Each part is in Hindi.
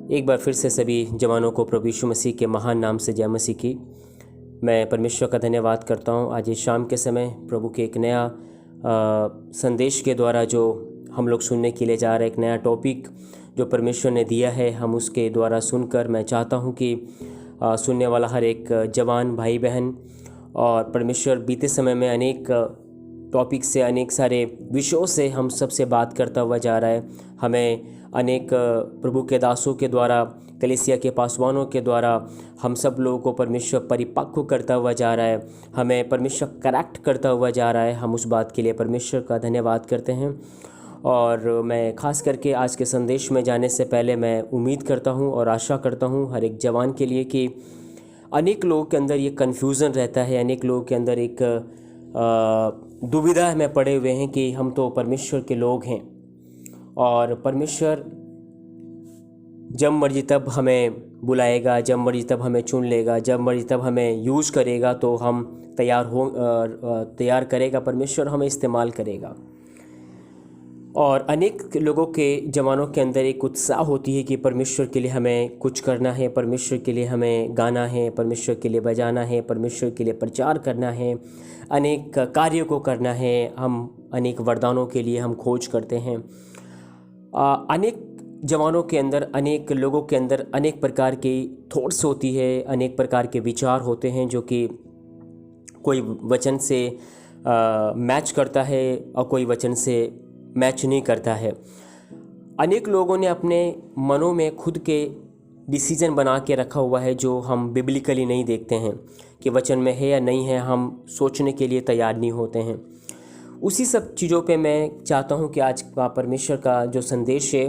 एक बार फिर से सभी जवानों को प्रभु यीशु मसीह के महान नाम से जय मसीह की। मैं परमेश्वर का धन्यवाद करता हूँ। आज इस शाम के समय प्रभु के एक नया संदेश के द्वारा जो हम लोग सुनने के लिए जा रहे हैं, एक नया टॉपिक जो परमेश्वर ने दिया है, हम उसके द्वारा सुनकर मैं चाहता हूँ कि सुनने वाला हर एक जवान भाई बहन और परमेश्वर बीते समय में अनेक टॉपिक से, अनेक सारे विषयों से हम सबसे बात करता हुआ जा रहा है। हमें अनेक प्रभु के दासों के द्वारा, कलीसिया के पासवानों के द्वारा हम सब लोगों को परमेश्वर परिपक्व करता हुआ जा रहा है, हमें परमेश्वर करेक्ट करता हुआ जा रहा है। हम उस बात के लिए परमेश्वर का धन्यवाद करते हैं। और मैं ख़ास करके आज के संदेश में जाने से पहले मैं उम्मीद करता हूँ और आशा करता हूँ हर एक जवान के लिए कि अनेक लोगों के अंदर ये कन्फ्यूज़न रहता है, अनेक लोगों के अंदर एक दुविधा में पड़े हुए हैं कि हम तो परमेश्वर के लोग हैं और परमेश्वर जब मर्जी तब हमें बुलाएगा, जब मर्जी तब हमें चुन लेगा, जब मर्जी तब हमें यूज़ करेगा, तो हम तैयार करेगा परमेश्वर, हमें इस्तेमाल करेगा। और अनेक लोगों के जवानों के अंदर एक उत्साह होती है कि परमेश्वर के लिए हमें कुछ करना है, परमेश्वर के लिए हमें गाना है, परमेश्वर के लिए बजाना है, परमेश्वर के लिए प्रचार करना है, अनेक कार्यों को करना है। हम अनेक वरदानों के लिए हम खोज करते हैं। अनेक जवानों के अंदर, अनेक लोगों के अंदर अनेक प्रकार की थॉट्स होती है, अनेक प्रकार के विचार होते हैं जो कि कोई वचन से मैच करता है और कोई वचन से मैच नहीं करता है। अनेक लोगों ने अपने मनों में खुद के डिसीजन बना के रखा हुआ है जो हम बिब्लिकली नहीं देखते हैं कि वचन में है या नहीं है, हम सोचने के लिए तैयार नहीं होते हैं। उसी सब चीज़ों पे मैं चाहता हूँ कि आज का परमेश्वर का जो संदेश है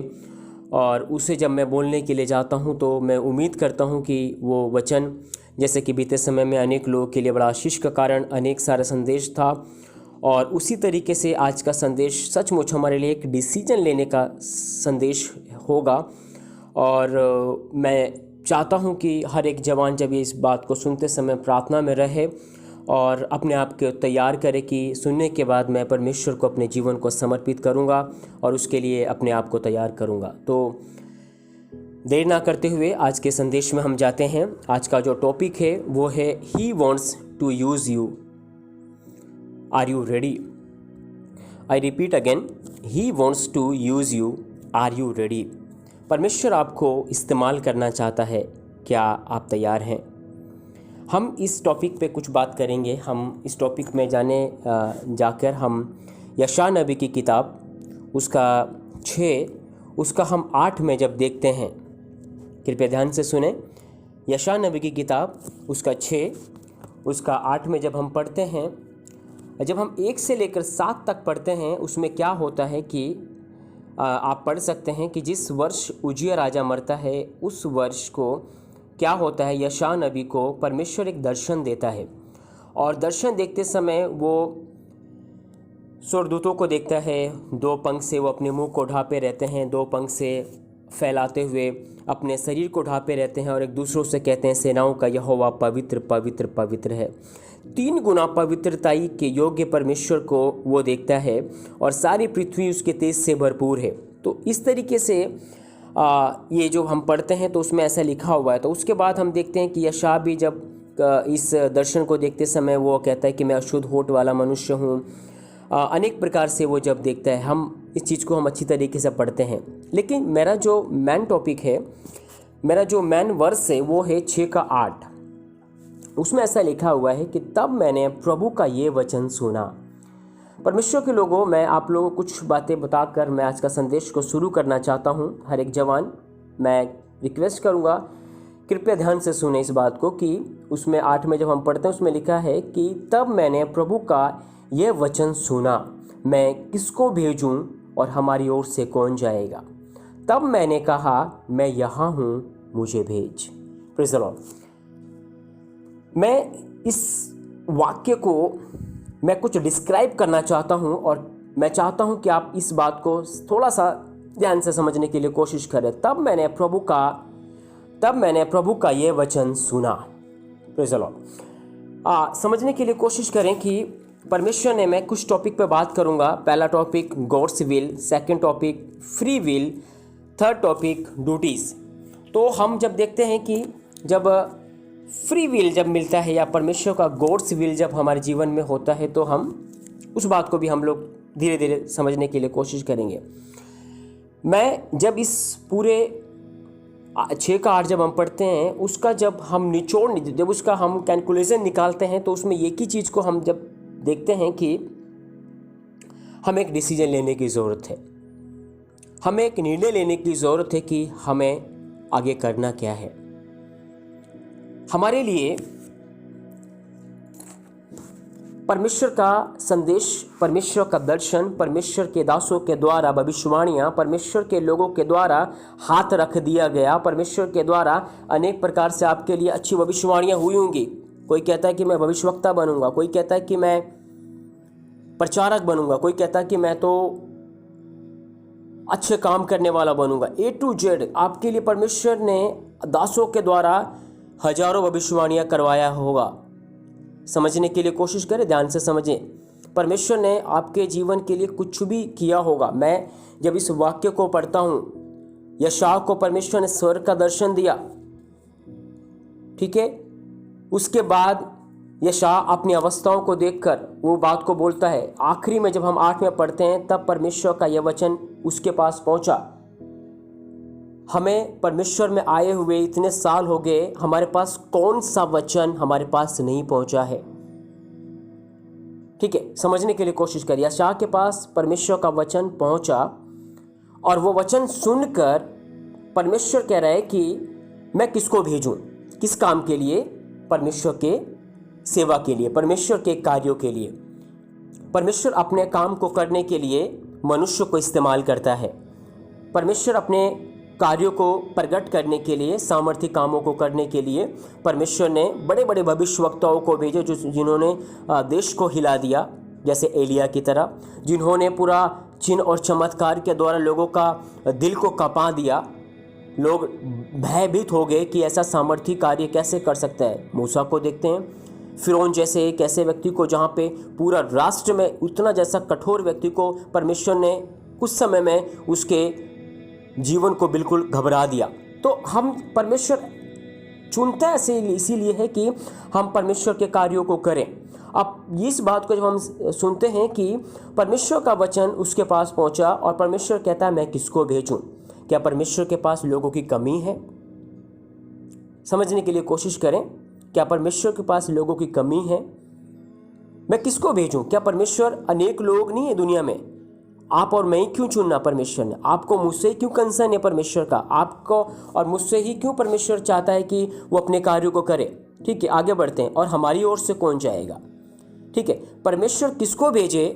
और उसे जब मैं बोलने के लिए जाता हूँ तो मैं उम्मीद करता हूँ कि वो वचन, जैसे कि बीते समय में अनेक लोगों के लिए बड़ा आशीष का कारण अनेक सारा संदेश था, और उसी तरीके से आज का संदेश सचमुच हमारे लिए एक डिसीजन लेने का संदेश होगा। और मैं चाहता हूं कि हर एक जवान जब इस बात को सुनते समय प्रार्थना में रहे और अपने आप को तैयार करे कि सुनने के बाद मैं परमेश्वर को अपने जीवन को समर्पित करूंगा और उसके लिए अपने आप को तैयार करूंगा। तो देर ना करते हुए आज के संदेश में हम जाते हैं। आज का जो टॉपिक है वो है he wants to use you. Are you ready? I repeat again, He wants to use you. Are you ready? परमेश्वर आपको इस्तेमाल करना चाहता है, क्या आप तैयार हैं? हम इस टॉपिक पे कुछ बात करेंगे। हम इस टॉपिक में जाकर हम यशायाह नबी की किताब उसका 6 उसका हम 8 में जब देखते हैं, कृपया ध्यान से सुने। यशायाह नबी की किताब उसका 6 उसका 8 में जब हम पढ़ते हैं, जब हम 1 से लेकर 7 तक पढ़ते हैं, उसमें क्या होता है कि आप पढ़ सकते हैं कि जिस वर्ष उजिया राजा मरता है उस वर्ष को क्या होता है, यशायाह नबी को परमेश्वर एक दर्शन देता है। और दर्शन देखते समय वो स्वर्गदूतों को देखता है। 2 पंख से वो अपने मुंह को ढांपे रहते हैं, 2 पंख से फैलाते हुए अपने शरीर को ढांपे रहते हैं और एक दूसरों से कहते हैं, सेनाओं का यहोवा पवित्र पवित्र पवित्र है। 3 गुना पवित्रताई के योग्य परमेश्वर को वो देखता है और सारी पृथ्वी उसके तेज से भरपूर है। तो इस तरीके से ये जो हम पढ़ते हैं तो उसमें ऐसा लिखा हुआ है। तो उसके बाद हम देखते हैं कि यशायाह भी जब इस दर्शन को देखते समय वो कहता है कि मैं अशुद्ध होठ वाला मनुष्य हूँ। अनेक प्रकार से वो जब देखता है, हम इस चीज़ को हम अच्छी तरीके से पढ़ते हैं। लेकिन मेरा जो मैन टॉपिक है, मेरा जो मैन वर्स है वो है 6 का 8। उसमें ऐसा लिखा हुआ है कि तब मैंने प्रभु का ये वचन सुना। परमेश्वर के लोगों, मैं आप लोगों को कुछ बातें बताकर मैं आज का संदेश को शुरू करना चाहता हूँ। हर एक जवान, मैं रिक्वेस्ट करूँगा कृपया ध्यान से सुने इस बात को कि उसमें 8 में जब हम पढ़ते हैं उसमें लिखा है कि तब मैंने प्रभु का ये वचन सुना, मैं किसको भेजूं और हमारी ओर से कौन जाएगा? तब मैंने कहा, मैं यहाँ हूँ, मुझे भेज। Praise the Lord. मैं इस वाक्य को मैं कुछ डिस्क्राइब करना चाहता हूँ और मैं चाहता हूँ कि आप इस बात को थोड़ा सा ध्यान से समझने के लिए कोशिश करें। तब मैंने प्रभु का ये वचन सुना। Praise the Lord. समझने के लिए कोशिश करें कि परमेश्वर ने, मैं कुछ टॉपिक पे बात करूंगा। पहला topic God's will, second topic free will, third topic duties. तो हम जब देखते हैं कि जब फ्री विल जब मिलता है या परमेश्वर का गॉड्स विल जब हमारे जीवन में होता है, तो हम उस बात को भी हम लोग धीरे धीरे समझने के लिए कोशिश करेंगे। मैं जब इस पूरे 6 का 8 जब हम पढ़ते हैं, उसका जब हम जब उसका हम कैलकुलेशन निकालते हैं, तो उसमें एक ही चीज़ को हम जब देखते हैं कि हमें एक डिसीजन लेने की ज़रूरत है, हमें एक निर्णय लेने की ज़रूरत है कि हमें आगे करना क्या है। हमारे लिए परमेश्वर का संदेश, परमेश्वर का दर्शन, परमेश्वर के दासों के द्वारा भविष्यवाणियाँ, परमेश्वर के लोगों के द्वारा हाथ रख दिया गया, परमेश्वर के द्वारा अनेक प्रकार से आपके लिए अच्छी भविष्यवाणियाँ हुई होंगी। कोई कहता है कि मैं भविष्यवक्ता बनूंगा, कोई कहता है कि मैं प्रचारक बनूंगा, कोई कहता है कि मैं तो अच्छे काम करने वाला बनूंगा। A to Z आपके लिए परमेश्वर ने दासों के द्वारा हजारों भविष्यवाणियाँ करवाया होगा। समझने के लिए कोशिश करें, ध्यान से समझें। परमेश्वर ने आपके जीवन के लिए कुछ भी किया होगा। मैं जब इस वाक्य को पढ़ता हूँ, यशायाह को परमेश्वर ने स्वर्ग का दर्शन दिया, ठीक है। उसके बाद यशायाह अपनी अवस्थाओं को देखकर वो बात को बोलता है। आखिरी में जब हम 8 में पढ़ते हैं, तब परमेश्वर का यह वचन उसके पास पहुंचा। हमें परमेश्वर में आए हुए इतने साल हो गए, हमारे पास कौन सा वचन हमारे पास नहीं पहुंचा है, ठीक है। समझने के लिए कोशिश करिए। यशायाह के पास परमेश्वर का वचन पहुंचा और वो वचन सुनकर परमेश्वर कह रहा है कि मैं किसको भेजूं, किस काम के लिए, परमेश्वर के सेवा के लिए, परमेश्वर के कार्यों के लिए। परमेश्वर अपने काम को करने के लिए मनुष्य को इस्तेमाल करता है। परमेश्वर अपने कार्यों को प्रकट करने के लिए, सामर्थ्य कामों को करने के लिए परमेश्वर ने बड़े बड़े भविष्यवक्ताओं को भेजे, जिन्होंने देश को हिला दिया, जैसे एलिया की तरह, जिन्होंने पूरा चिन्ह और चमत्कार के द्वारा लोगों का दिल को कपा दिया। लोग भयभीत हो गए कि ऐसा सामर्थ्य कार्य कैसे कर सकता है। मूसा को देखते हैं, फिरौन जैसे एक ऐसे व्यक्ति को, जहाँ पे पूरा राष्ट्र में उतना जैसा कठोर व्यक्ति को परमेश्वर ने कुछ समय में उसके जीवन को बिल्कुल घबरा दिया। तो हम परमेश्वर चुनता है इसीलिए है कि हम परमेश्वर के कार्यों को करें। अब इस बात को जब हम सुनते हैं कि परमेश्वर का वचन उसके पास पहुंचा और परमेश्वर कहता है मैं किसको भेजूं, क्या परमेश्वर के पास लोगों की कमी है? समझने के लिए कोशिश करें, क्या परमेश्वर के पास लोगों की कमी है? मैं किसको भेजूं? क्या परमेश्वर अनेक लोग नहीं है दुनिया में? आप और मैं ही क्यों चुनना परमेश्वर ने? आपको मुझसे क्यों कंसर्न है परमेश्वर का? आपको और मुझसे ही क्यों परमेश्वर चाहता है कि वो अपने कार्यों को करे? ठीक है, आगे बढ़ते हैं। और हमारी ओर से कौन जाएगा? ठीक है, परमेश्वर किसको भेजे?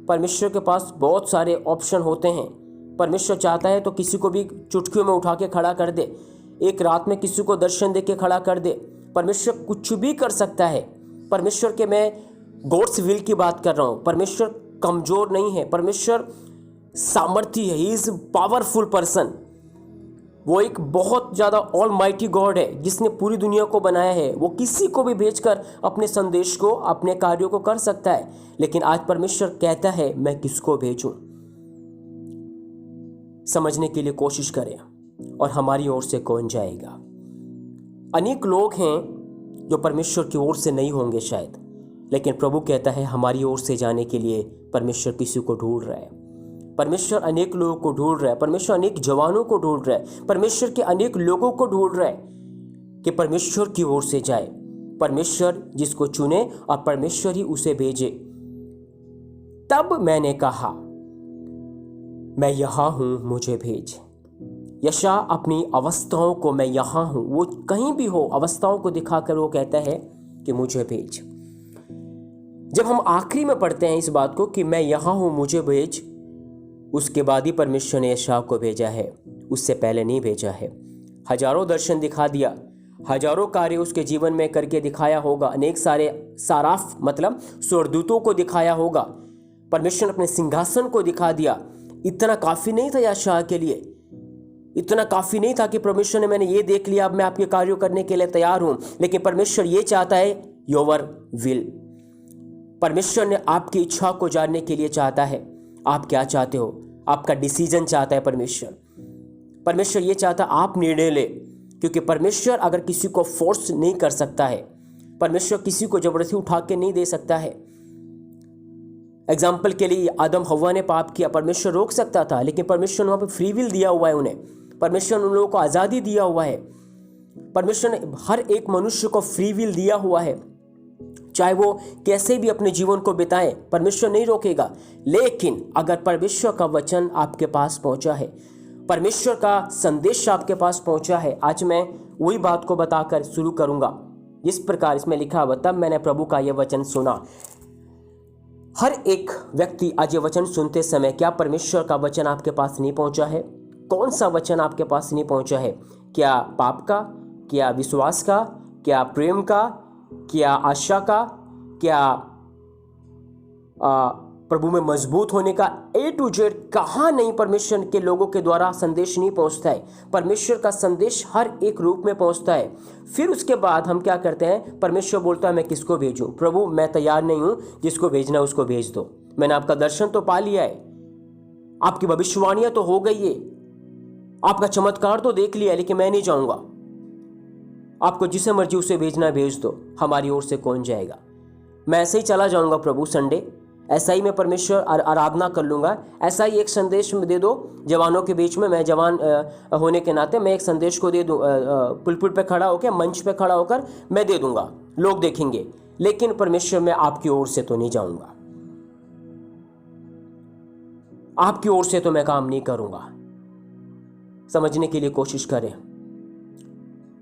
परमेश्वर के पास बहुत सारे ऑप्शन होते हैं। परमेश्वर चाहता है तो किसी को भी चुटकियों में उठा के खड़ा कर दे, एक रात में किसी को दर्शन दे के खड़ा कर दे। परमेश्वर कुछ भी कर सकता है। परमेश्वर के, मैं गॉड्स विल की बात कर रहा हूँ। परमेश्वर कमजोर नहीं है, परमेश्वर सामर्थ्य है। He is powerful person. वो एक बहुत ज़्यादा ऑल माइटी गॉड है जिसने पूरी दुनिया को बनाया है। वो किसी को भी भेजकर अपने संदेश को, अपने कार्यों को कर सकता है। लेकिन आज परमेश्वर कहता है मैं किसको भेजूं? समझने के लिए कोशिश करें। और हमारी ओर से कौन जाएगा? अनेक लोग हैं जो परमेश्वर की ओर से नहीं होंगे शायद, लेकिन प्रभु कहता है हमारी ओर से जाने के लिए परमेश्वर किसी को ढूंढ रहा है। परमेश्वर अनेक लोगों को ढूंढ रहा है। परमेश्वर अनेक जवानों को ढूंढ रहा है। परमेश्वर के अनेक लोगों को ढूंढ रहा है कि परमेश्वर की ओर से जाए। परमेश्वर जिसको चुने और परमेश्वर ही उसे भेजे। तब मैंने कहा मैं यहाँ हूँ, मुझे भेज। यशायाह अपनी अवस्थाओं को, मैं यहाँ हूँ, वो कहीं भी हो अवस्थाओं को दिखाकर वो कहता है कि मुझे भेज। जब हम आखिरी में पढ़ते हैं इस बात को कि मैं यहाँ हूँ, मुझे भेज, उसके बाद ही परमेश्वर ने यशायाह को भेजा है, उससे पहले नहीं भेजा है। हजारों दर्शन दिखा दिया, हजारों कार्य उसके जीवन में करके दिखाया होगा। अनेक सारे साराफ मतलब स्वर्गदूतों को दिखाया होगा। परमेश्वर ने अपने सिंहासन को दिखा दिया। इतना काफ़ी नहीं था यशायाह के लिए। इतना काफ़ी नहीं था कि परमेश्वर ने मैंने ये देख लिया, अब मैं आपके कार्यों करने के लिए तैयार हूँ। लेकिन परमेश्वर ये चाहता है, योर विल। परमेश्वर ने आपकी इच्छा को जानने के लिए चाहता है, आप क्या चाहते हो, आपका डिसीजन चाहता है परमेश्वर। परमेश्वर ये चाहता है आप निर्णय ले, क्योंकि परमेश्वर अगर किसी को फोर्स नहीं कर सकता है, परमेश्वर किसी को जबरदस्ती उठा के नहीं दे सकता है। एग्जाम्पल के लिए आदम हव्वा ने पाप किया, परमेश्वर रोक सकता था, लेकिन परमेश्वर ने वहाँ पे फ्री विल दिया हुआ है उन्हें, परमेश्वर ने उन लोगों को आज़ादी दिया हुआ है। परमेश्वर ने हर एक मनुष्य को फ्री विल दिया हुआ है, चाहे वो कैसे भी अपने जीवन को बिताएं, परमेश्वर नहीं रोकेगा। लेकिन अगर परमेश्वर का वचन आपके पास पहुंचा है, परमेश्वर का संदेश आपके पास पहुंचा है, आज मैं वही बात को बताकर शुरू करूंगा जिस प्रकार इसमें लिखा हुआ, तब मैंने प्रभु का यह वचन सुना। हर एक व्यक्ति आज ये वचन सुनते समय, क्या परमेश्वर का वचन आपके पास नहीं पहुंचा है? कौन सा वचन आपके पास नहीं पहुंचा है? क्या पाप का, क्या विश्वास का, क्या प्रेम का, क्या आशा का, क्या प्रभु में मजबूत होने का? A to Z कहाँ नहीं परमेश्वर के लोगों के द्वारा संदेश नहीं पहुंचता है। परमेश्वर का संदेश हर एक रूप में पहुंचता है। फिर उसके बाद हम क्या करते हैं, परमेश्वर बोलता है मैं किसको भेजूं? प्रभु मैं तैयार नहीं हूं, जिसको भेजना उसको भेज दो। मैंने आपका दर्शन तो पा लिया है, आपकी भविष्यवाणियां तो हो गई है, आपका चमत्कार तो देख लिया है, लेकिन मैं नहीं जाऊंगा। आपको जिसे मर्जी उसे भेजना भेज दो, हमारी ओर से कौन जाएगा? मैं ऐसे ही चला जाऊंगा प्रभु, संडे ऐसा ही मैं परमेश्वर आराधना कर लूँगा। ऐसा ही एक संदेश में दे दो जवानों के बीच में, मैं जवान होने के नाते मैं एक संदेश को दे दूँ, पुलपिट पे खड़ा होकर, मंच पे खड़ा होकर मैं दे दूँगा, लोग देखेंगे। लेकिन परमेश्वर मैं आपकी ओर से तो नहीं जाऊँगा, आपकी ओर से तो मैं काम नहीं करूँगा। समझने के लिए कोशिश करें,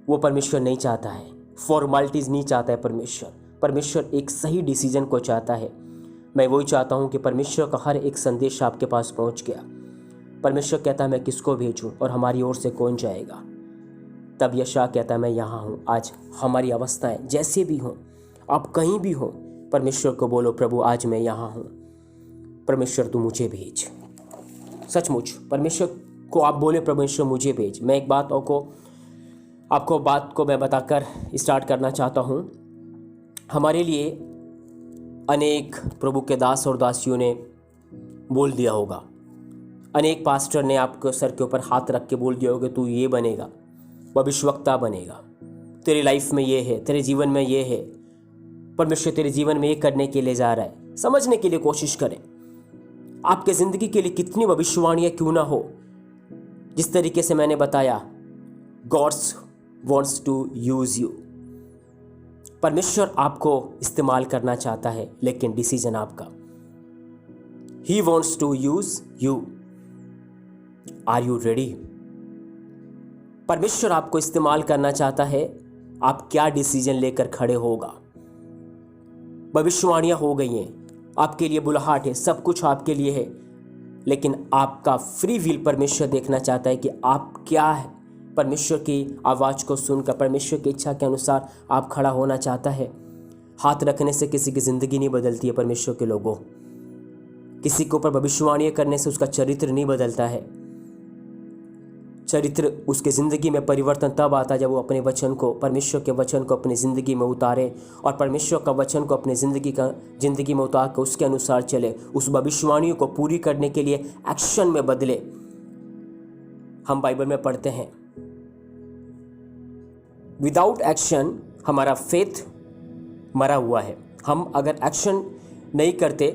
वो परमेश्वर नहीं चाहता है, फॉर्मेलिटीज़ नहीं चाहता है परमेश्वर एक सही डिसीजन को चाहता है। मैं वही चाहता हूँ कि परमेश्वर का हर एक संदेश आपके पास पहुँच गया। परमेश्वर कहता है मैं किसको भेजूँ और हमारी ओर से कौन जाएगा? तब यशायाह कहता है मैं यहाँ हूँ। आज हमारी अवस्थाएं जैसे भी हों, आप कहीं भी हो, परमेश्वर को बोलो प्रभु आज मैं यहाँ हूँ, परमेश्वर तू मुझे भेज। सचमुच परमेश्वर को आप बोले परमेश्वर मुझे भेज। मैं एक बात आपको बात को मैं बताकर स्टार्ट करना चाहता हूँ। हमारे लिए अनेक प्रभु के दास और दासियों ने बोल दिया होगा, अनेक पास्टर ने आपको सर के ऊपर हाथ रख के बोल दिया होगा तू ये बनेगा, भविष्यवक्ता बनेगा, तेरी लाइफ में ये है, तेरे जीवन में ये है, परमेश्वर तेरे जीवन में ये करने के लिए जा रहा है। समझने के लिए कोशिश करें, आपके ज़िंदगी के लिए कितनी भविष्यवाणियाँ क्यों ना हो, जिस तरीके से मैंने बताया, God's wants to use you. परमेश्वर आपको इस्तेमाल करना चाहता है, लेकिन डिसीजन आपका। He wants to use you. Are you ready? परमेश्वर आपको इस्तेमाल करना चाहता है, आप क्या डिसीजन लेकर खड़े होगा? भविष्यवाणियां हो गई हैं, आपके लिए बुलाहट है, सब कुछ आपके लिए है, लेकिन आपका फ्री विल परमेश्वर देखना चाहता है कि आप क्या है। परमेश्वर की आवाज़ को सुनकर, परमेश्वर की इच्छा के अनुसार आप खड़ा होना चाहता है। हाथ रखने से किसी की ज़िंदगी नहीं बदलती है परमेश्वर के लोगों, किसी के ऊपर भविष्यवाणी करने से उसका चरित्र नहीं बदलता है। चरित्र उसके ज़िंदगी में परिवर्तन तब आता है जब वो अपने वचन को, परमेश्वर के वचन को अपनी ज़िंदगी में उतारे और परमेश्वर का वचन को अपनी ज़िंदगी में उतार कर उसके अनुसार चले, उस भविष्यवाणियों को पूरी करने के लिए एक्शन में बदले। हम बाइबल में पढ़ते हैं, विदाउट एक्शन हमारा फेथ मरा हुआ है। हम अगर एक्शन नहीं करते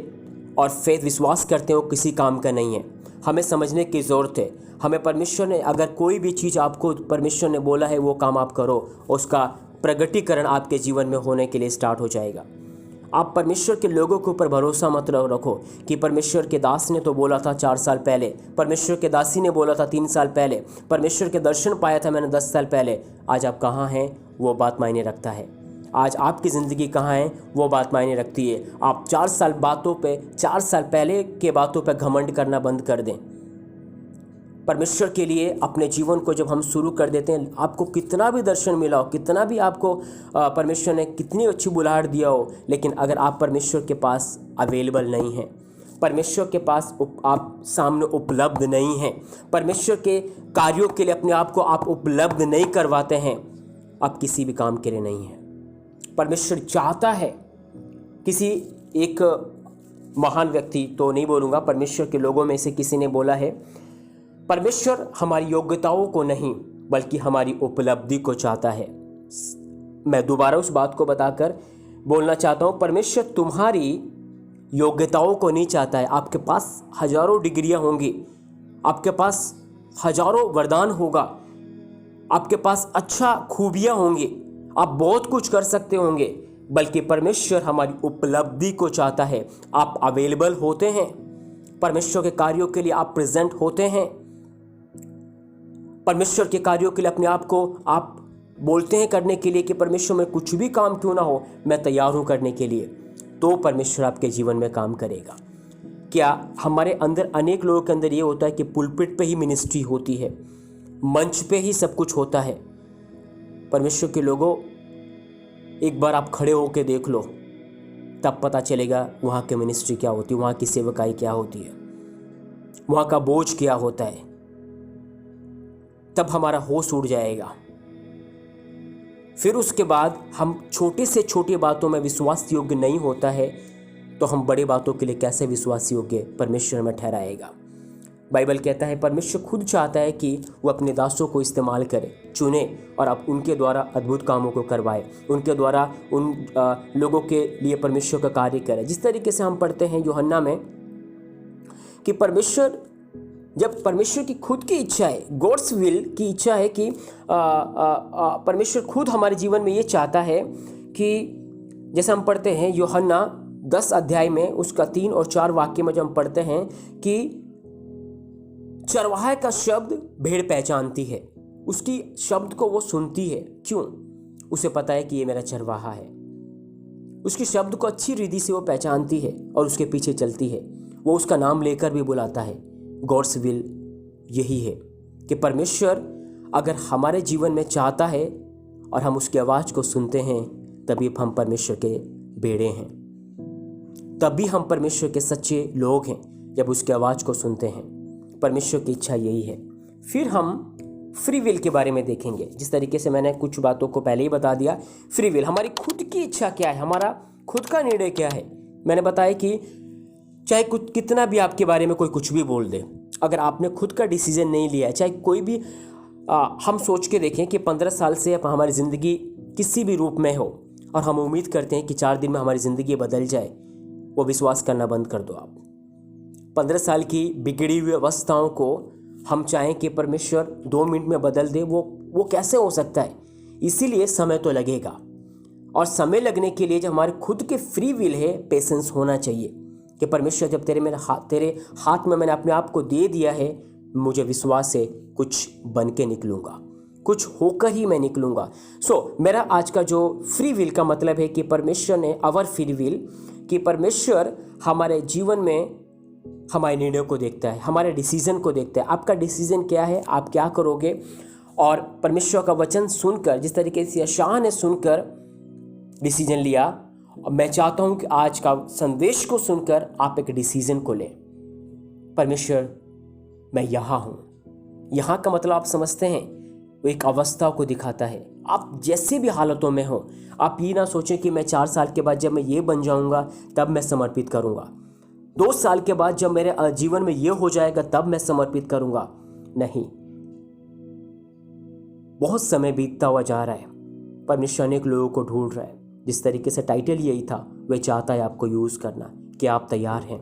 और फेथ विश्वास करते हो किसी काम का नहीं है। हमें समझने की ज़रूरत है। हमें परमेश्वर ने अगर कोई भी चीज़ आपको परमेश्वर ने बोला है वो काम आप करो, उसका प्रगटीकरण आपके जीवन में होने के लिए स्टार्ट हो जाएगा। आप परमेश्वर के लोगों के ऊपर भरोसा मत रखो कि परमेश्वर के दास ने तो बोला था 4 साल पहले, परमेश्वर के दासी ने बोला था 3 साल पहले, परमेश्वर के दर्शन पाया था मैंने 10 साल पहले। आज आप कहाँ हैं वो बात मायने रखता है। आज आपकी ज़िंदगी कहाँ है वो बात मायने रखती है। आप 4 साल पहले के बातों पे घमंड करना बंद कर दें। परमेश्वर के लिए अपने जीवन को जब हम शुरू कर देते हैं, आपको कितना भी दर्शन मिला हो, कितना भी आपको परमेश्वर ने कितनी अच्छी बुलाहट दिया हो, लेकिन अगर आप परमेश्वर के पास अवेलेबल नहीं हैं, परमेश्वर के पास आप सामने उपलब्ध नहीं हैं, परमेश्वर के कार्यों के लिए अपने आप को आप उपलब्ध नहीं करवाते हैं, आप किसी भी काम के लिए नहीं हैं। परमेश्वर चाहता है, किसी एक महान व्यक्ति तो नहीं बोलूँगा, परमेश्वर के लोगों में से किसी ने बोला है, परमेश्वर हमारी योग्यताओं को नहीं बल्कि हमारी उपलब्धि को चाहता है। मैं दोबारा उस बात को बताकर बोलना चाहता हूँ, परमेश्वर तुम्हारी योग्यताओं को नहीं चाहता है। आपके पास हजारों डिग्रियां होंगी, आपके पास हजारों वरदान होगा, आपके पास अच्छा खूबियां होंगी, आप बहुत कुछ कर सकते होंगे, बल्कि परमेश्वर हमारी उपलब्धि को चाहता है। आप अवेलेबल होते हैं, परमेश्वर के कार्यों के लिए आप प्रेजेंट होते हैं, परमेश्वर के कार्यों के लिए अपने आप को आप बोलते हैं करने के लिए कि परमेश्वर में कुछ भी काम क्यों ना हो, मैं तैयार हूं करने के लिए। तो परमेश्वर आपके जीवन में काम करेगा। क्या हमारे अंदर, अनेक लोगों के अंदर ये होता है कि पुलपिट पे ही मिनिस्ट्री होती है, मंच पे ही सब कुछ होता है। परमेश्वर के लोगों, एक बार आप खड़े होकर देख लो, तब पता चलेगा वहाँ की मिनिस्ट्री क्या होती है, वहाँ की सेवकाई क्या होती है, वहाँ का बोझ क्या होता है। तब हमारा होश उड़ जाएगा। फिर उसके बाद हम छोटे से छोटी बातों में विश्वास योग्य नहीं होता है, तो हम बड़ी बातों के लिए कैसे विश्वास योग्य परमेश्वर में ठहराएगा। बाइबल कहता है परमेश्वर खुद चाहता है कि वो अपने दासों को इस्तेमाल करे, चुने और अब उनके द्वारा अद्भुत कामों को करवाए, उनके द्वारा उन लोगों के लिए परमेश्वर का कार्य करे। जिस तरीके से हम पढ़ते हैं यूहन्ना में कि परमेश्वर, जब परमेश्वर की खुद की इच्छा है, गॉड्स विल की इच्छा है कि परमेश्वर खुद हमारे जीवन में ये चाहता है कि जैसे हम पढ़ते हैं यूहन्ना 10 अध्याय में उसका 3 और 4 वाक्य में जब हम पढ़ते हैं कि चरवाहे का शब्द भेड़ पहचानती है, उसकी शब्द को वो सुनती है। क्यों? उसे पता है कि ये मेरा चरवाहा है। उसके शब्द को अच्छी रीति से वो पहचानती है और उसके पीछे चलती है। वो उसका नाम लेकर भी बुलाता है। गॉड्स विल यही है कि परमेश्वर अगर हमारे जीवन में चाहता है और हम उसकी आवाज़ को सुनते हैं, तभी हम परमेश्वर के बेड़े हैं, तभी हम परमेश्वर के सच्चे लोग हैं, जब उसकी आवाज़ को सुनते हैं। परमेश्वर की इच्छा यही है। फिर हम फ्री विल के बारे में देखेंगे। जिस तरीके से मैंने कुछ बातों को पहले ही बता दिया, फ्री विल हमारी खुद की इच्छा क्या है, हमारा खुद का निर्णय क्या है। मैंने बताया कि चाहे कुछ कितना भी आपके बारे में कोई कुछ भी बोल दे, अगर आपने खुद का डिसीजन नहीं लिया है, चाहे कोई भी हम सोच के देखें कि 15 साल से हमारी ज़िंदगी किसी भी रूप में हो और हम उम्मीद करते हैं कि 4 दिन में हमारी ज़िंदगी बदल जाए, वो विश्वास करना बंद कर दो आप। 15 साल की बिगड़ी हुई अवस्थाओं को हम चाहें कि परमेश्वर 2 मिनट में बदल दे, वो कैसे हो सकता है। इसीलिए समय तो लगेगा, और समय लगने के लिए जब हमारे खुद के फ्री विल है, पेशेंस होना चाहिए कि परमेश्वर जब तेरे हाथ में मैंने अपने आप को दे दिया है, मुझे विश्वास है कुछ बन के निकलूँगा, कुछ होकर ही मैं निकलूँगा। मेरा आज का जो फ्री विल का मतलब है कि परमेश्वर ने आवर फ्री विल, कि परमेश्वर हमारे जीवन में हमारे निर्णय को देखता है, हमारे डिसीजन को देखता है। आपका डिसीजन क्या है, आप क्या करोगे। और परमेश्वर का वचन सुनकर, जिस तरीके से यशायाह ने सुनकर डिसीजन लिया, और मैं चाहता हूं कि आज का संदेश को सुनकर आप एक डिसीजन को लें। परमेश्वर, मैं यहाँ हूँ। यहाँ का मतलब आप समझते हैं, वो एक अवस्था को दिखाता है। आप जैसे भी हालतों में हो, आप ये ना सोचें कि मैं 4 साल के बाद जब मैं ये बन जाऊँगा तब मैं समर्पित करूँगा, 2 साल के बाद जब मेरे जीवन में ये हो जाएगा तब मैं समर्पित करूँगा। नहीं, बहुत समय बीतता हुआ जा रहा है। परमेश्वर अनेक लोगों को ढूंढ रहा है। जिस तरीके से टाइटल यही था, वह चाहता है आपको यूज़ करना। क्या आप तैयार हैं?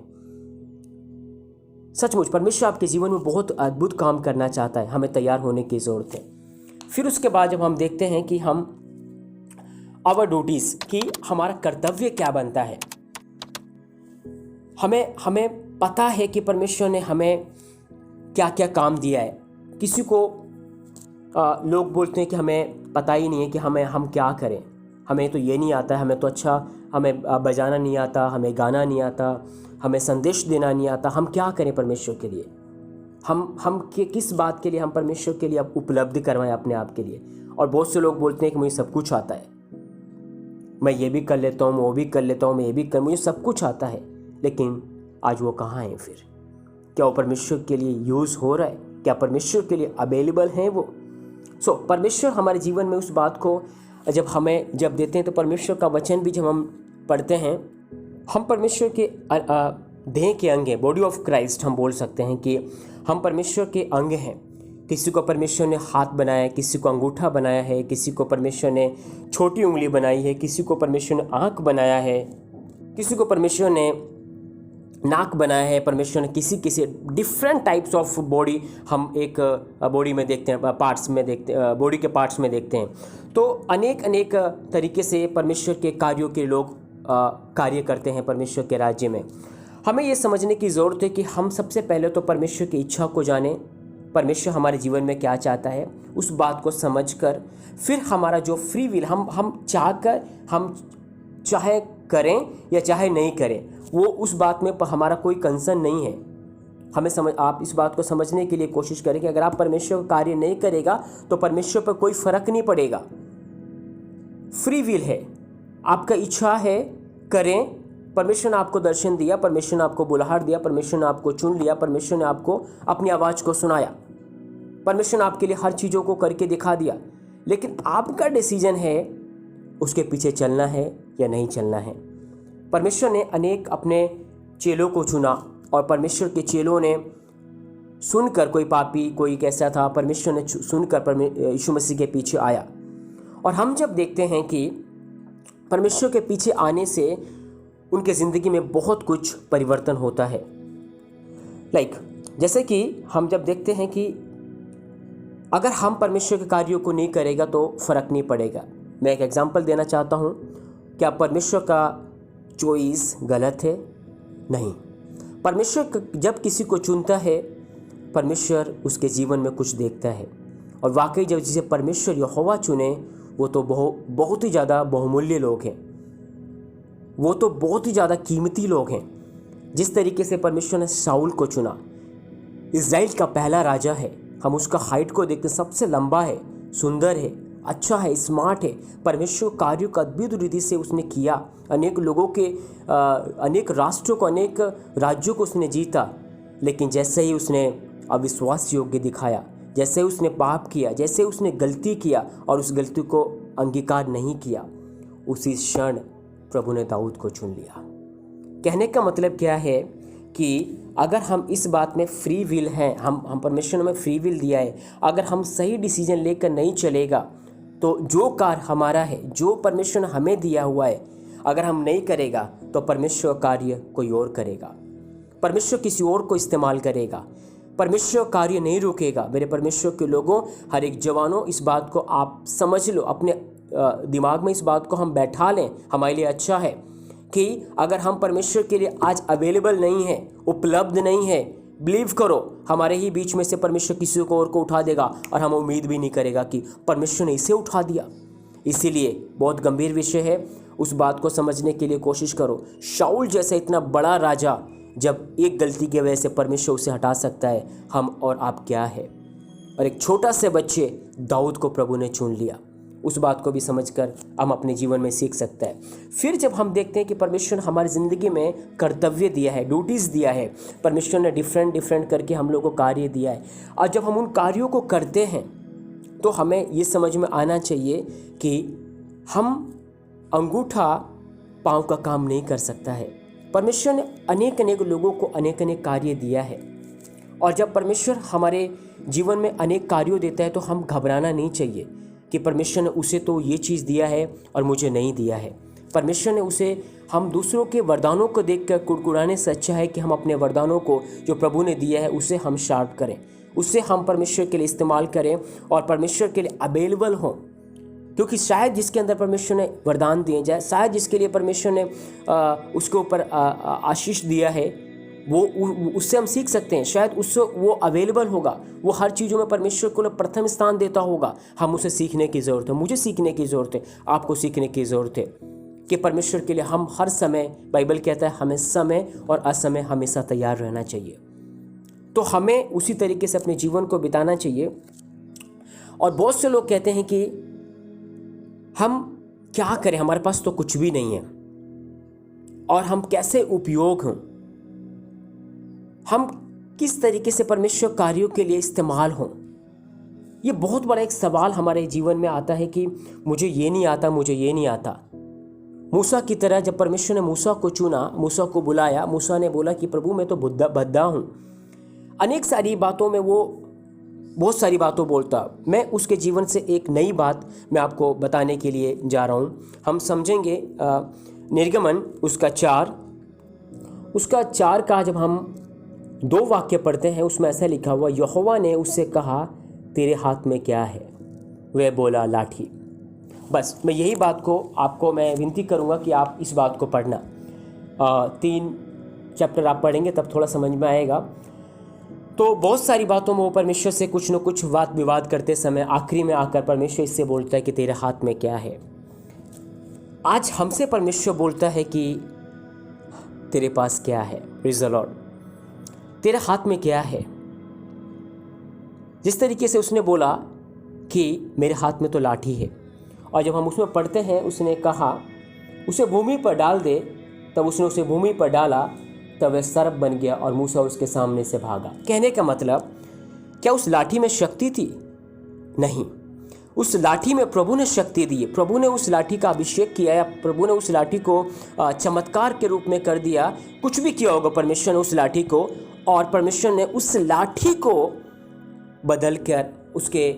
सचमुच परमेश्वर आपके जीवन में बहुत अद्भुत काम करना चाहता है। हमें तैयार होने की ज़रूरत है। फिर उसके बाद जब हम देखते हैं कि हम आवर ड्यूटीज़, कि हमारा कर्तव्य क्या बनता है, हमें पता है कि परमेश्वर ने हमें क्या क्या काम दिया है। किसी को लोग बोलते हैं कि हमें पता ही नहीं है कि हम क्या करें, हमें तो ये नहीं आता है, हमें तो हमें बजाना नहीं आता, हमें गाना नहीं आता, हमें संदेश देना नहीं आता, हम क्या करें परमेश्वर के लिए। हम किस बात के लिए हम परमेश्वर के लिए अब उपलब्धि करवाएं अपने आप के लिए। और बहुत से लोग बोलते हैं कि मुझे सब कुछ आता है, मैं ये भी कर लेता हूँ, वो भी कर लेता हूँ, मैं ये भी मुझे सब कुछ आता है। लेकिन आज वो कहाँ हैं? फिर क्या वो परमेश्वर के लिए यूज़ हो रहा है? क्या परमेश्वर के लिए अवेलेबल हैं वो? परमेश्वर हमारे जीवन में उस बात को जब देते हैं, तो परमेश्वर का वचन भी जब हम पढ़ते हैं, हम परमेश्वर के देह के अंग हैं, बॉडी ऑफ क्राइस्ट हम बोल सकते हैं कि हम परमेश्वर के अंग हैं। किसी को परमेश्वर ने हाथ बनाया है, किसी को अंगूठा बनाया है, किसी को परमेश्वर ने छोटी उंगली बनाई है, किसी को परमेश्वर ने आँख बनाया है, किसी को परमेश्वर ने नाक बनाया है, परमेश्वर ने किसी डिफरेंट टाइप्स ऑफ बॉडी हम एक बॉडी में देखते हैं, पार्ट्स में देखते हैं, बॉडी के पार्ट्स में देखते हैं। तो अनेक तरीके से परमेश्वर के कार्यों के लोग कार्य करते हैं परमेश्वर के राज्य में। हमें ये समझने की ज़रूरत है कि हम सबसे पहले तो परमेश्वर की इच्छा को जानें, परमेश्वर हमारे जीवन में क्या चाहता है, उस बात को समझकर फिर हमारा जो फ्री विल हम चाहे करें या चाहे नहीं करें, वो उस बात में हमारा कोई कंसर्न नहीं है। आप इस बात को समझने के लिए कोशिश करें कि अगर आप परमेश्वर का कार्य नहीं करेगा तो परमेश्वर पर कोई फर्क नहीं पड़ेगा। फ्री विल है, आपका इच्छा है करें। परमेश्वर ने आपको दर्शन दिया, परमेश्वर ने आपको बुलाहट दिया, परमेश्वर ने आपको चुन लिया, परमेश्वर ने आपको अपनी आवाज़ को सुनाया, परमेश्वर ने आपके लिए हर चीज़ों को करके दिखा दिया। लेकिन आपका डिसीजन है उसके पीछे चलना है या नहीं चलना है। परमेश्वर ने अनेक अपने चेलों को चुना और परमेश्वर के चेलों ने सुनकर, कोई पापी कोई कैसा था, परमेश्वर ने सुनकर यीशु मसीह के पीछे आया। और हम जब देखते हैं कि परमेश्वर के पीछे आने से उनके ज़िंदगी में बहुत कुछ परिवर्तन होता है। जैसे कि हम जब देखते हैं कि अगर हम परमेश्वर के कार्यों को नहीं करेगा तो फ़र्क नहीं पड़ेगा। मैं एक एग्जांपल देना चाहता हूँ। क्या परमेश्वर का चॉइस गलत है? नहीं। परमेश्वर जब किसी को चुनता है, परमेश्वर उसके जीवन में कुछ देखता है। और वाकई जब जिसे परमेश्वर यहोवा चुने, वो तो बहुत ही ज़्यादा बहुमूल्य लोग हैं, वो तो बहुत ही ज़्यादा कीमती लोग हैं। जिस तरीके से परमेश्वर ने शाऊल को चुना, इज़राइल का पहला राजा है, हम उसका हाइट को देखते, सबसे लंबा है, सुंदर है, अच्छा है, स्मार्ट है। परमेश्वर कार्यों का अद्भुत रीति से उसने किया, अनेक लोगों के अनेक राष्ट्रों को, अनेक राज्यों को उसने जीता। लेकिन जैसे ही उसने अविश्वास योग्य दिखाया, जैसे उसने पाप किया, जैसे उसने गलती किया और उस गलती को अंगीकार नहीं किया, उसी क्षण प्रभु ने दाऊद को चुन लिया। कहने का मतलब क्या है कि अगर हम इस बात में फ्री विल हैं, हम परमेश्वर ने हमें फ्री विल दिया है, अगर हम सही डिसीजन लेकर नहीं चलेगा तो जो कार्य हमारा है, जो परमेश्वर ने हमें दिया हुआ है, अगर हम नहीं करेगा तो परमेश्वर कार्य कोई और करेगा, परमेश्वर किसी और को इस्तेमाल करेगा, परमेश्वर कार्य नहीं रुकेगा। मेरे परमेश्वर के लोगों, हर एक जवानों, इस बात को आप समझ लो, अपने दिमाग में इस बात को हम बैठा लें, हमारे लिए अच्छा है कि अगर हम परमेश्वर के लिए आज अवेलेबल नहीं है, उपलब्ध नहीं है, बिलीव करो हमारे ही बीच में से परमेश्वर किसी को और को उठा देगा और हम उम्मीद भी नहीं करेगा कि परमेश्वर ने इसे उठा दिया। इसीलिए बहुत गंभीर विषय है, उस बात को समझने के लिए कोशिश करो। शाऊल जैसा इतना बड़ा राजा, जब एक गलती की वजह से परमेश्वर उसे हटा सकता है, हम और आप क्या है? और एक छोटा से बच्चे दाऊद को प्रभु ने चुन लिया। उस बात को भी समझकर हम अपने जीवन में सीख सकते हैं। फिर जब हम देखते हैं कि परमेश्वर ने हमारी ज़िंदगी में कर्तव्य दिया है, ड्यूटीज़ दिया है, परमेश्वर ने डिफरेंट करके हम लोगों को कार्य दिया है, और जब हम उन कार्यों को करते हैं तो हमें ये समझ में आना चाहिए कि हम अंगूठा पाँव का काम नहीं कर सकता है। परमेश्वर ने अनेक लोगों को अनेक कार्य दिया है, और जब परमेश्वर हमारे जीवन में अनेक कार्यों देता है तो हम घबराना नहीं चाहिए कि परमेश्वर ने उसे तो ये चीज़ दिया है और मुझे नहीं दिया है। परमेश्वर ने उसे, हम दूसरों के वरदानों को देखकर कुड़कुड़ाने से अच्छा है कि हम अपने वरदानों को जो प्रभु ने दिया है उसे हम शार्प करें, उसे हम परमेश्वर के लिए इस्तेमाल करें और परमेश्वर के लिए अवेलेबल हों। क्योंकि शायद जिसके अंदर परमेश्वर ने वरदान दिए जाए, शायद जिसके लिए परमेश्वर ने उसके ऊपर आशीष दिया है, वो उससे हम सीख सकते हैं। शायद उससे वो अवेलेबल होगा, वो हर चीज़ों में परमेश्वर को प्रथम स्थान देता होगा। हम उसे सीखने की ज़रूरत है, मुझे सीखने की ज़रूरत है, आपको सीखने की ज़रूरत है कि परमेश्वर के लिए हम हर समय, बाइबल कहता है हमें समय और असमय हमेशा तैयार रहना चाहिए। तो हमें उसी तरीके से अपने जीवन को बिताना चाहिए। और बहुत से लोग कहते हैं कि हम क्या करें, हमारे पास तो कुछ भी नहीं है, और हम कैसे उपयोग हों, हम किस तरीके से परमेश्वर कार्यों के लिए इस्तेमाल हों। ये बहुत बड़ा एक सवाल हमारे जीवन में आता है कि मुझे ये नहीं आता, मुझे ये नहीं आता। मूसा की तरह जब परमेश्वर ने मूसा को चुना, मूसा को बुलाया, मूसा ने बोला कि प्रभु मैं तो भद्दा हूँ। अनेक सारी बातों में वो बहुत सारी बातों बोलता। मैं उसके जीवन से एक नई बात मैं आपको बताने के लिए जा रहा हूँ। हम समझेंगे निर्गमन उसका 4 का जब हम 2 वाक्य पढ़ते हैं, उसमें ऐसा लिखा हुआ, यहोवा ने उससे कहा तेरे हाथ में क्या है? वह बोला लाठी। बस मैं यही बात को आपको मैं विनती करूँगा कि आप इस बात को पढ़ना। 3 चैप्टर आप पढ़ेंगे तब थोड़ा समझ में आएगा। तो बहुत सारी बातों में वो परमेश्वर से कुछ न कुछ वाद विवाद करते समय आखिरी में आकर परमेश्वर इससे बोलता है कि तेरे हाथ में क्या है। आज हमसे परमेश्वर बोलता है कि तेरे पास क्या है? Praise the Lord. तेरे हाथ में क्या है? जिस तरीके से उसने बोला कि मेरे हाथ में तो लाठी है, और जब हम उसमें पढ़ते हैं उसने कहा उसे भूमि पर डाल दे, तब उसने उसे भूमि पर डाला, तब वह सर्प बन गया और मूसा उसके सामने से भागा। कहने का मतलब, क्या उस लाठी में शक्ति थी? नहीं, उस लाठी में प्रभु ने शक्ति दी। प्रभु ने उस लाठी का अभिषेक किया, या प्रभु ने उस लाठी को चमत्कार के रूप में कर दिया। कुछ भी किया होगा परमेश्वर ने उस लाठी को, और परमेश्वर ने उस लाठी को बदल कर उसके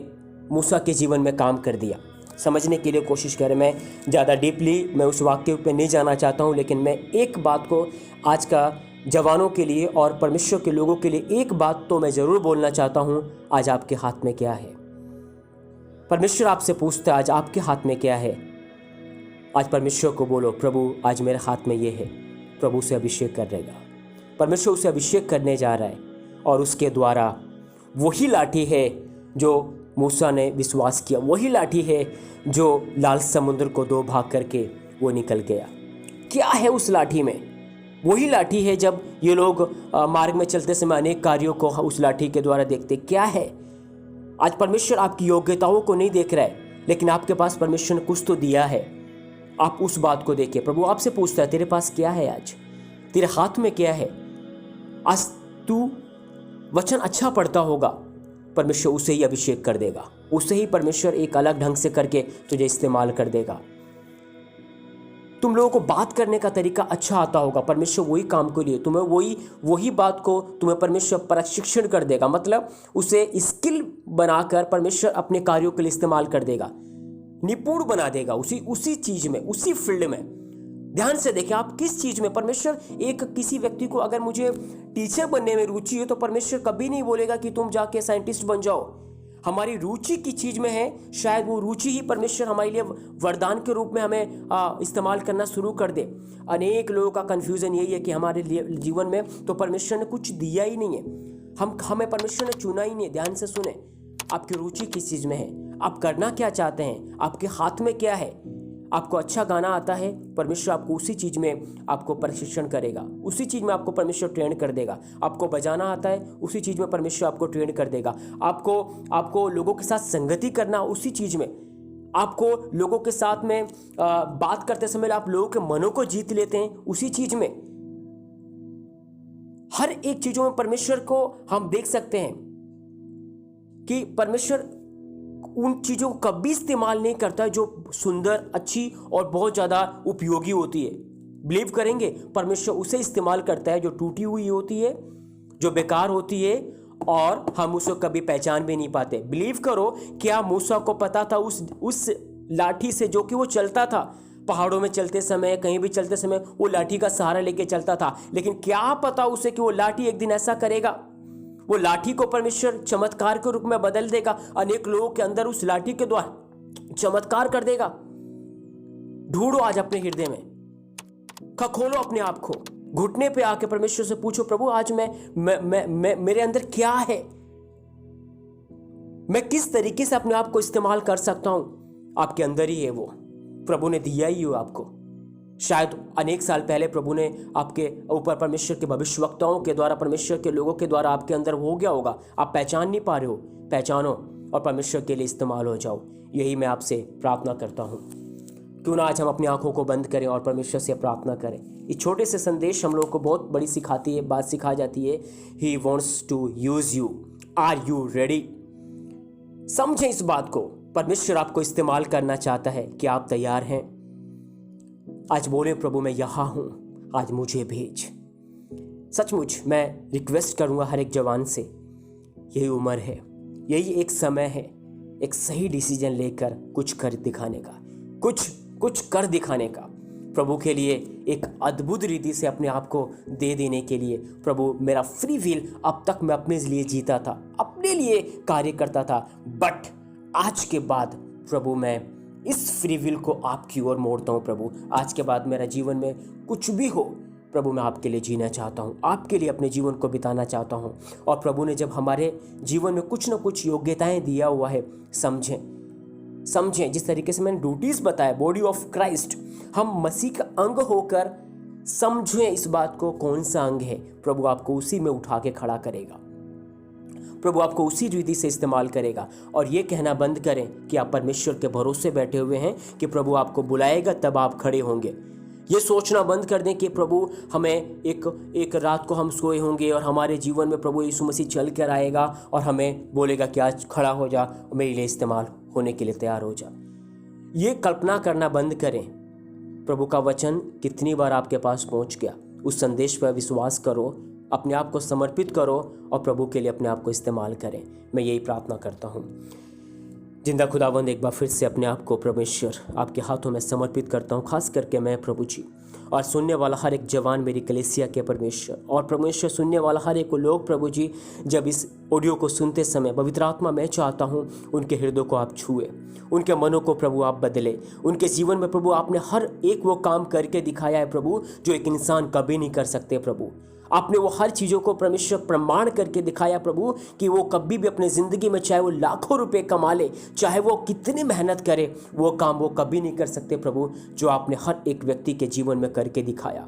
मूसा के जीवन में काम कर दिया। समझने के लिए कोशिश करें। मैं ज़्यादा डीपली मैं उस वाक्य पे नहीं जाना चाहता हूँ, लेकिन मैं एक बात को आज का जवानों के लिए और परमेश्वर के लोगों के लिए एक बात तो मैं ज़रूर बोलना चाहता हूँ। आज आपके हाथ में क्या है? परमेश्वर आपसे पूछता है आज आपके हाथ में क्या है? आज परमेश्वर को बोलो, प्रभु आज मेरे हाथ में ये है। प्रभु उसे अभिषेक कर देगा। परमेश्वर उसे अभिषेक करने जा रहा है, और उसके द्वारा वही लाठी है जो मूसा ने विश्वास किया, वही लाठी है जो लाल समुद्र को 2 भाग करके वो निकल गया। क्या है उस लाठी में? वही लाठी है जब ये लोग मार्ग में चलते समय अनेक कार्यों को उस लाठी के द्वारा देखते। क्या है? आज परमेश्वर आपकी योग्यताओं को नहीं देख रहा है, लेकिन आपके पास परमेश्वर ने कुछ तो दिया है। आप उस बात को देखिए। प्रभु आपसे पूछता है तेरे पास क्या है? आज तेरे हाथ में क्या है? आज तू वचन अच्छा पढ़ता होगा, परमेश्वर उसे ही अभिषेक कर देगा, उसे ही परमेश्वर एक अलग ढंग से करके तुझे इस्तेमाल कर देगा। तुम लोगों को बात करने का तरीका अच्छा आता होगा, परमेश्वर वही काम के लिए तुम्हें वही बात को तुम्हें परमेश्वर प्रशिक्षण कर देगा, मतलब उसे स्किल बनाकर परमेश्वर अपने कार्यों के लिए इस्तेमाल कर देगा, निपुण बना देगा उसी चीज में, उसी फील्ड में। ध्यान से देखें आप किस चीज में परमेश्वर किसी व्यक्ति को, अगर मुझे टीचर बनने में रुचि है तो परमेश्वर कभी नहीं बोलेगा कि तुम जाके साइंटिस्ट बन जाओ। हमारी रुचि की चीज में है, शायद वो रुचि ही परमेश्वर हमारे लिए वरदान के रूप में हमें इस्तेमाल करना शुरू कर दे। अनेक लोगों का कंफ्यूजन यही है कि हमारे लिए जीवन में तो परमेश्वर ने कुछ दिया ही नहीं है, हमें परमेश्वर ने चुना ही नहीं है। ध्यान से सुने, आपकी रुचि किस चीज में है, आप करना क्या चाहते हैं, आपके हाथ में क्या है। आपको अच्छा गाना आता है, परमेश्वर आपको उसी चीज़ में आपको प्रशिक्षण करेगा, उसी चीज़ में आपको परमेश्वर ट्रेन कर देगा। आपको बजाना आता है, उसी चीज़ में परमेश्वर आपको ट्रेन कर देगा। आपको लोगों के साथ संगति करना, उसी चीज़ में आपको लोगों के साथ में बात करते समय आप लोगों के मनों को जीत लेते हैं, उसी चीज़ में। हर एक चीज़ों में परमेश्वर को हम देख सकते हैं कि परमेश्वर उन चीज़ों को कभी इस्तेमाल नहीं करता है जो सुंदर, अच्छी और बहुत ज़्यादा उपयोगी होती है। बिलीव करेंगे, परमेश्वर उसे इस्तेमाल करता है जो टूटी हुई होती है, जो बेकार होती है, और हम उसे कभी पहचान भी नहीं पाते। बिलीव करो, क्या मूसा को पता था उस लाठी से जो कि वो चलता था, पहाड़ों में चलते समय, कहीं भी चलते समय वो लाठी का सहारा लेके चलता था, लेकिन क्या पता उसे कि वो लाठी एक दिन ऐसा करेगा, वो लाठी को परमेश्वर चमत्कार के रूप में बदल देगा, अनेक लोगों के अंदर उस लाठी के द्वारा चमत्कार कर देगा। ढूंढो आज अपने हृदय में, खोलो अपने आप को, घुटने पे आके परमेश्वर से पूछो, प्रभु आज मैं मेरे अंदर क्या है, मैं किस तरीके से अपने आप को इस्तेमाल कर सकता हूं। आपके अंदर ही है वो, प्रभु ने दिया ही हो आपको। शायद अनेक साल पहले प्रभु ने आपके ऊपर परमेश्वर के भविष्यवक्ताओं के द्वारा, परमेश्वर के लोगों के द्वारा आपके अंदर हो गया होगा, आप पहचान नहीं पा रहे हो। पहचानो और परमेश्वर के लिए इस्तेमाल हो जाओ, यही मैं आपसे प्रार्थना करता हूँ। क्यों ना आज हम अपनी आंखों को बंद करें और परमेश्वर से प्रार्थना करें। ये छोटे से संदेश हम लोगों को बहुत बड़ी बात सिखा जाती है। He wants to use you, are you ready? समझें इस बात को, परमेश्वर आपको इस्तेमाल करना चाहता है, क्या आप तैयार हैं? आज बोले, प्रभु मैं यहाँ हूँ, आज मुझे भेज। सचमुच मैं रिक्वेस्ट करूँगा हर एक जवान से, यही उम्र है, यही एक समय है एक सही डिसीजन लेकर कुछ कर दिखाने का, कुछ कर दिखाने का, प्रभु के लिए एक अद्भुत रीति से अपने आप को दे देने के लिए। प्रभु, मेरा फ्री विल अब तक मैं अपने लिए जीता था, अपने लिए कार्य करता था, बट आज के बाद प्रभु मैं इस फ्री विल को आपकी ओर मोड़ता हूँ। प्रभु, आज के बाद मेरा जीवन में कुछ भी हो, प्रभु मैं आपके लिए जीना चाहता हूँ, आपके लिए अपने जीवन को बिताना चाहता हूँ। और प्रभु ने जब हमारे जीवन में कुछ ना कुछ योग्यताएं दिया हुआ है, समझें जिस तरीके से मैंने ड्यूटीज बताया, बॉडी ऑफ क्राइस्ट, हम मसीह का अंग होकर समझें इस बात को कौन सा अंग है। प्रभु आपको उसी में उठा के खड़ा करेगा, प्रभु आपको उसी रीति से इस्तेमाल करेगा। और ये कहना बंद करें कि आप परमेश्वर के भरोसे बैठे हुए हैं कि प्रभु आपको बुलाएगा तब आप खड़े होंगे। ये सोचना बंद कर दें कि प्रभु हमें एक रात को हम सोए होंगे और हमारे जीवन में प्रभु यीशु मसीह चल कर आएगा और हमें बोलेगा कि आज खड़ा हो जा, मेरे लिए इस्तेमाल होने के लिए तैयार हो जा। ये कल्पना करना बंद करें। प्रभु का वचन कितनी बार आपके पास पहुंच गया, उस संदेश पर विश्वास करो, अपने आप को समर्पित करो और प्रभु के लिए अपने आप को इस्तेमाल करें। मैं यही प्रार्थना करता हूँ। जिंदा खुदावंद, एक बार फिर से अपने आप को परमेश्वर आपके हाथों में समर्पित करता हूँ, खास करके मैं प्रभु जी, और सुनने वाला हर एक जवान मेरी कलीसिया के परमेश्वर, और परमेश्वर सुनने वाला हर एक लोग प्रभु जी, जब इस ऑडियो को सुनते समय पवित्र आत्मा मैं चाहता हूँ उनके हृदय को आप छुए, उनके मनों को प्रभु आप बदले, उनके जीवन में प्रभु आपने हर एक वो काम करके दिखाया है प्रभु जो एक इंसान कभी नहीं कर सकते। प्रभु आपने वो हर चीज़ों को परमेश्वर प्रमाण करके दिखाया प्रभु कि वो कभी भी अपने ज़िंदगी में, चाहे वो लाखों रुपए कमा ले, चाहे वो कितनी मेहनत करे, वो काम वो कभी नहीं कर सकते प्रभु जो आपने हर एक व्यक्ति के जीवन में करके दिखाया।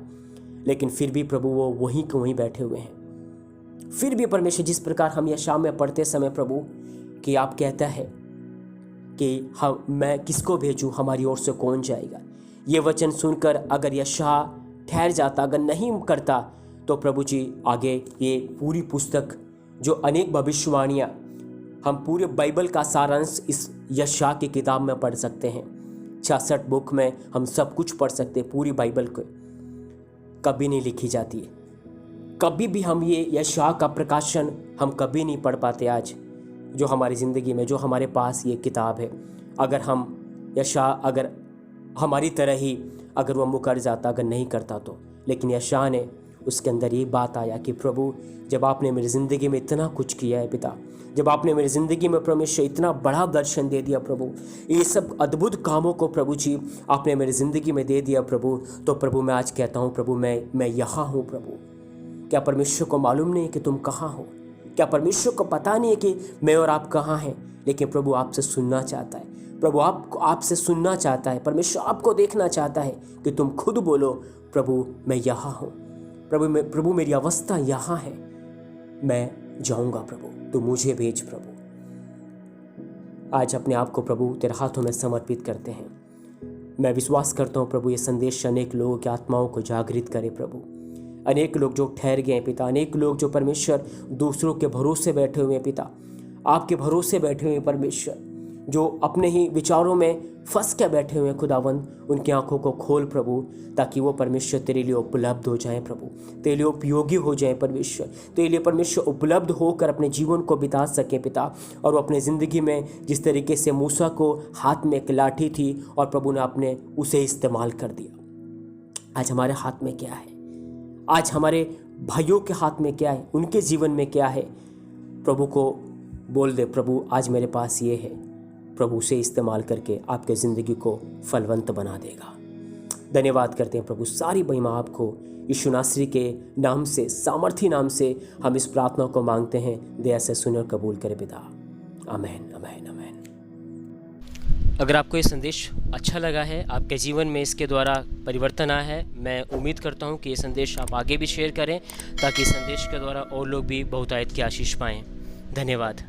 लेकिन फिर भी प्रभु वो वहीं के वहीं बैठे हुए हैं। फिर भी परमेश्वर, जिस प्रकार हम यशायाह में पढ़ते समय प्रभु कि आप कहता है कि हम मैं किसको भेजूँ, हमारी ओर से कौन जाएगा। ये वचन सुनकर अगर यशायाह ठहर जाता, अगर नहीं करता, तो प्रभु जी आगे ये पूरी पुस्तक जो अनेक भविष्यवाणियाँ, हम पूरे बाइबल का सारांश इस यशायाह की किताब में पढ़ सकते हैं। 66 बुक में हम सब कुछ पढ़ सकते हैं। पूरी बाइबल को कभी नहीं लिखी जाती है, कभी भी हम ये यशायाह का प्रकाशन हम कभी नहीं पढ़ पाते। आज जो हमारी ज़िंदगी में, जो हमारे पास ये किताब है, अगर हम यशायाह, अगर हमारी तरह ही अगर वो मुकर जाता, अगर नहीं करता तो, लेकिन यशायाह ने उसके अंदर ये बात आया कि प्रभु जब आपने मेरी ज़िंदगी में इतना कुछ किया है पिता, जब आपने मेरी ज़िंदगी में परमेश्वर इतना बड़ा दर्शन दे दिया प्रभु, ये सब अद्भुत कामों को प्रभु जी आपने मेरी ज़िंदगी में दे दिया प्रभु, तो प्रभु मैं आज कहता हूँ प्रभु मैं यहाँ हूँ प्रभु। क्या परमेश्वर को मालूम नहीं है कि तुम कहाँ हो? क्या परमेश्वर को पता नहीं है कि मैं और आप कहाँ हैं? लेकिन प्रभु आपसे सुनना चाहता है, प्रभु आपसे सुनना चाहता है, परमेश्वर आपको देखना चाहता है कि तुम खुद बोलो प्रभु मैं यहाँ हूँ, प्रभु मेरी अवस्था यहाँ है, मैं जाऊँगा प्रभु, तू मुझे भेज प्रभु। आज अपने आप को प्रभु तेरे हाथों में समर्पित करते हैं। मैं विश्वास करता हूँ प्रभु ये संदेश अनेक लोगों की आत्माओं को जागृत करे प्रभु। अनेक लोग जो ठहर गए हैं पिता, अनेक लोग जो परमेश्वर दूसरों के भरोसे बैठे हुए हैं पिता, आपके भरोसे बैठे हुए हैं परमेश्वर, जो अपने ही विचारों में फंस के बैठे हुए हैं खुदावंद, उनकी आंखों को खोल प्रभु, ताकि वो परमेश्वर तेरे लिए उपलब्ध हो जाए प्रभु, तेरे लिए उपयोगी हो जाए परमेश्वर, तेरे लिए परमेश्वर उपलब्ध होकर अपने जीवन को बिता सके पिता। और वो अपने ज़िंदगी में जिस तरीके से मूसा को हाथ में एक लाठी थी और प्रभु ने आपने उसे इस्तेमाल कर दिया, आज हमारे हाथ में क्या है? आज हमारे भाइयों के हाथ में क्या है? उनके जीवन में क्या है? प्रभु को बोल दे प्रभु आज मेरे पास ये है, प्रभु से इस्तेमाल करके आपके ज़िंदगी को फलवंत बना देगा। धन्यवाद करते हैं प्रभु, सारी महिमा आपको यीशु नासरी के नाम से, सामर्थी नाम से हम इस प्रार्थना को मांगते हैं। दया से सुन और कबूल करे पिता। आमीन आमीन आमीन। अगर आपको ये संदेश अच्छा लगा है, आपके जीवन में इसके द्वारा परिवर्तन आया है, मैं उम्मीद करता हूँ कि ये संदेश आप आगे भी शेयर करें ताकि इस संदेश के द्वारा और लोग भी बहुतायत की आशीष पाएँ। धन्यवाद।